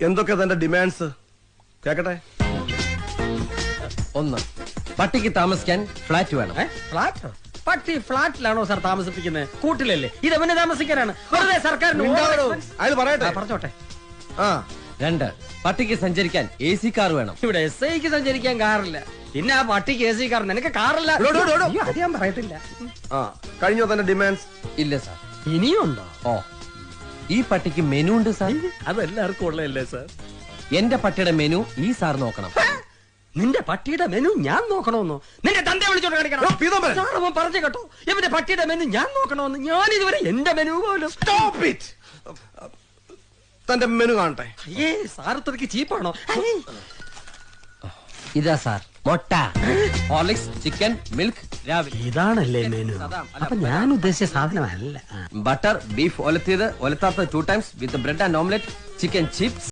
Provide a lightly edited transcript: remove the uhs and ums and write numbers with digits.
എന്തൊക്കെ തന്റെ ഡിമാൻഡ്സ് കേക്കട്ടെ? 1, പട്ടിക്ക് താമസിക്കാൻ ഫ്ലാറ്റ് വേണം. ഫ്ലാറ്റ്? പട്ടി ഫ്ലാറ്റിലാണോ സാർ താമസിപ്പിക്കുന്നത്? കൂട്ടിലല്ലേ? ഇതെവനെ താമസിക്കാനാണ്. വെറുതെ സർക്കാരിന് അയാൾ പറയട്ടെ. പറഞ്ഞോട്ടെ. 2, പട്ടിക്ക് സഞ്ചരിക്കാൻ AC കാർ വേണം. ഇവിടെ SIക്ക് സഞ്ചരിക്കാൻ കാറില്ല, പിന്നെ ആ പട്ടിക്ക് AC കാർ. നിനക്ക് കാറില്ല? അത് ഞാൻ പറയത്തില്ല. കഴിഞ്ഞോ തന്റെ ഡിമാൻഡ്സ്? ഇല്ല സാർ. ഇനിയുണ്ടോ? ഈ പട്ടിക്ക് മെനു ഉണ്ട് സാർ. അതെല്ലാവർക്കും ഉള്ളതല്ലേ സാർ? എന്റെ പട്ടിയുടെ മെനു ഈ സാർ നോക്കണം. നിന്റെ പട്ടിയുടെ മെനു ഞാൻ നോക്കണമെന്നോ? നിന്റെ തന്റെ വിളിച്ചോണ്ട് കാണിക്കണം. പറഞ്ഞു കേട്ടോ, ഇവന്റെ പട്ടിയുടെ മെനു ഞാൻ നോക്കണമെന്ന്. ഞാൻ ഇതുവരെ എന്റെ മെനു പോലും. തന്റെ മെനു കാണട്ടെ. സാർ ഇത്രയ്ക്ക് ചീപ്പാണോ? ഇതാ സാർ, മുട്ട, ഹോർലിക്സ്, ചിക്കൻ, മിൽക്ക് രാവിലെ. ഇതാണല്ലേ മെനു? അപ്പൊ ഞാൻ ഉദ്ദേശിച്ച സാധനമല്ല. ബട്ടർ, ബീഫ് ഒലത്തിയത്, ഒലത്താത്ത 2 times with bread and omelette, chicken chips.